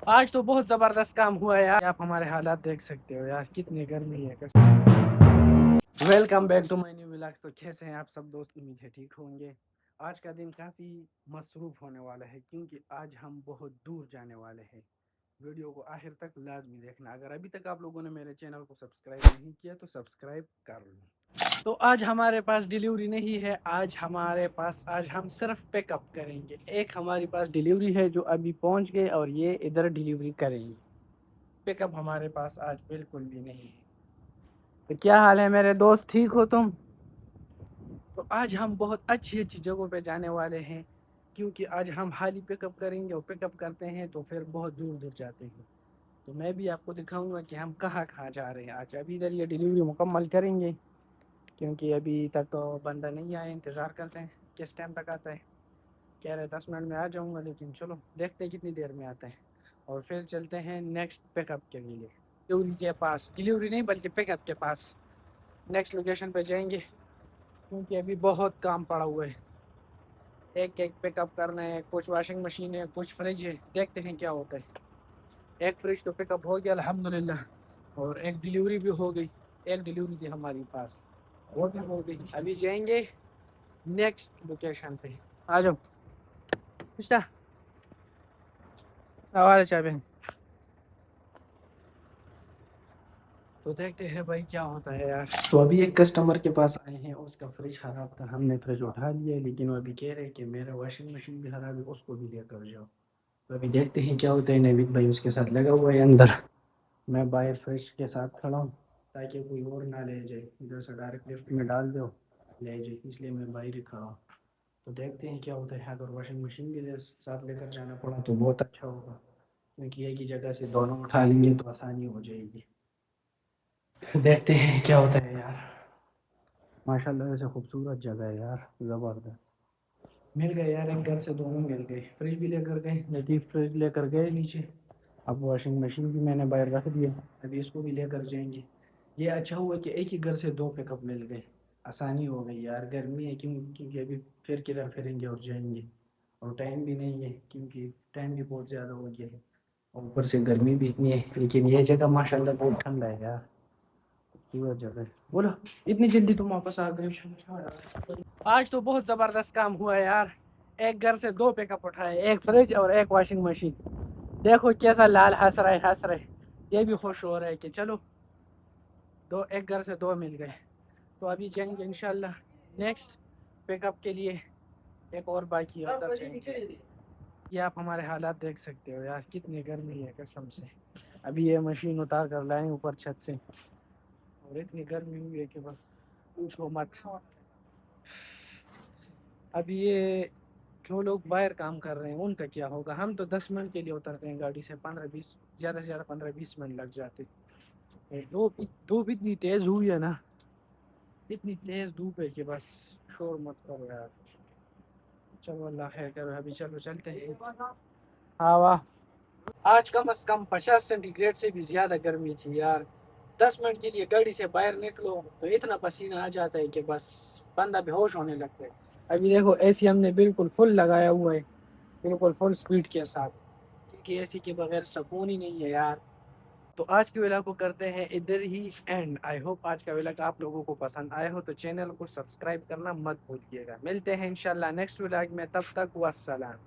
آج تو بہت زبردست کام ہوا ہے یار. آپ ہمارے حالات دیکھ سکتے ہو یار, کتنی گرمی ہے. Welcome back to my new vlogs. تو کیسے ہیں آپ سب دوست؟ امید ہے ٹھیک ہوں گے. آج کا دن کافی مصروف ہونے والا ہے کیونکہ آج ہم بہت دور جانے والے ہیں. ویڈیو کو آخر تک لازمی دیکھنا. اگر ابھی تک آپ لوگوں نے میرے چینل کو سبسکرائب نہیں کیا تو سبسکرائب کر لیں. تو آج ہمارے پاس ڈیلیوری نہیں ہے. آج ہم صرف پک اپ کریں گے. ایک ہمارے پاس ڈیلیوری ہے جو ابھی پہنچ گئے اور یہ ادھر ڈیلیوری کریں گے. پک اپ ہمارے پاس آج بالکل بھی نہیں ہے. تو کیا حال ہے میرے دوست, ٹھیک ہو تم؟ تو آج ہم بہت اچھی جگہوں پہ جانے والے ہیں کیونکہ آج ہم حالی پک اپ کریں گے. اور پک اپ کرتے ہیں تو پھر بہت دور دور جاتے ہیں. تو میں بھی آپ کو دکھاؤں گا کہ ہم کہاں کہاں جا رہے ہیں. آج ابھی ادھر یہ ڈیلیوری مکمل کریں گے کیونکہ ابھی تک تو بندہ نہیں آیا. انتظار کرتے ہیں کس ٹائم تک آتا ہے. کہہ رہے 10 منٹ میں آ جاؤں گا, لیکن چلو دیکھتے ہیں کتنی دیر میں آتا ہے. اور پھر چلتے ہیں نیکسٹ پک اپ کے لیے. ڈیلیوری کے پاس, ڈیلیوری نہیں بلکہ پک اپ کے پاس. نیکسٹ لوکیشن پہ جائیں گے کیونکہ ابھی بہت کام پڑا ہوا ہے. ایک پک اپ کرنا ہے. کچھ واشنگ مشین ہے, کچھ فریج ہے. دیکھتے ہیں کیا ہوتا ہے. ایک فریج تو پک اپ ہو گیا الحمدللہ, اور ایک ڈیلیوری بھی ہو گئی. ایک ڈیلیوری تھی ہمارے پاس, وہ بھی ہو گئی. ابھی جائیں گے نیکسٹ لوکیشن پہ. آ جاؤ پچتا آواز چابین. تو دیکھتے ہیں بھائی کیا ہوتا ہے یار. تو ابھی ایک کسٹمر کے پاس آئے ہیں, اس کا فریج خراب تھا. ہم نے فریج اٹھا لیا لیکن وہ ابھی کہہ رہے کہ میرا واشنگ مشین بھی خراب ہے, اس کو بھی لے کر جاؤ. تو ابھی دیکھتے ہیں کیا ہوتا ہے. نوید بھائی اس کے ساتھ لگا ہوا ہے اندر. میں باہر فریج کے ساتھ کھڑا ہوں تاکہ کوئی اور نہ لے جائے. ادھر سے ڈائریکٹ لفٹ میں ڈال دو لے جائے, اس لیے میں باہر ہی کھڑا ہوں. تو دیکھتے ہیں کیا ہوتا ہے. اگر واشنگ مشین بھی ساتھ لے کر جانا پڑا تو بہت اچھا ہوگا کیونکہ ایک ہی جگہ سے دونوں اٹھا لیں گے تو آسانی ہو جائے گی. دیکھتے ہیں کیا ہوتا ہے یار. ماشاء اللہ ویسے خوبصورت جگہ ہے یار, زبردست. مل گئے یار, ایک گھر سے دونوں مل گئے. فریج بھی لے کر گئے, لطیف فریج لے کر گئے نیچے. اب واشنگ مشین بھی میں نے باہر رکھ دیا, ابھی اس کو بھی لے کر جائیں گے. یہ اچھا ہوا کہ ایک ہی گھر سے دو پک اپ مل گئے. آسانی ہو گئی یار. گرمی ہے کیونکہ ابھی پھر کدھر پھریں گے اور جائیں گے. اور ٹائم بھی نہیں ہے کیونکہ ٹائم بھی بہت زیادہ ہو گیا ہے. اوپر سے گرمی بھی اتنی ہے, لیکن یہ جگہ ماشاء اللہ بہت ٹھنڈا ہے یار. جگہ بولو اتنی جلدی تم واپس آ گئے. آج تو بہت زبردست کام ہوا ہے یار. ایک گھر سے دو پک اپ اٹھائے, ایک فریج اور ایک واشنگ مشین. دیکھو کیسا لال ہنس رہے. یہ بھی خوش ہو رہا ہے کہ چلو ایک گھر سے دو مل گئے. تو ابھی جائیں گے انشاءاللہ نیکسٹ پک اپ کے لیے. ایک اور باقی ہے. یہ آپ ہمارے حالات دیکھ سکتے ہو یار, کتنی گرمی ہے قسم سے. ابھی یہ مشین اتار کر لائیں اوپر چھت سے, اور اتنی گرمی ہوئی ہے کہ بس پوچھو مت. ابھی یہ جو لوگ باہر کام کر رہے ہیں ان کا کیا ہوگا. ہم تو 10 منٹ کے لیے اترتے ہیں گاڑی سے, 15-20 زیادہ سے زیادہ 15-20 منٹ لگ جاتے. دھوپ اتنی تیز ہوئی ہے نا, اتنی تیز دھوپ ہے کہ بس شور مت کرو یار. چلو اللہ خیر کرو. ابھی چلو چلتے ہیں. ہاں واہ, آج کم از کم 50 سینٹی گریڈ سے بھی زیادہ گرمی تھی یار. 10 منٹ کے لیے گاڑی سے باہر نکلو تو اتنا پسینہ آ جاتا ہے کہ بس بندہ بے ہوش ہونے لگتا ہے. ابھی دیکھو اے سی ہم نے بالکل فل لگایا ہوا ہے, بالکل فل سپیڈ کے ساتھ, کیونکہ اے سی کے بغیر سکون ہی نہیں ہے یار. تو آج کے ویلاگ کو کرتے ہیں ادھر ہی اینڈ. آئی ہوپ آج کا ویلاگ آپ لوگوں کو پسند آئے ہو, تو چینل کو سبسکرائب کرنا مت بھولیے گا. ملتے ہیں انشاءاللہ نیکسٹ ویلاگ میں, تب تک والسلام.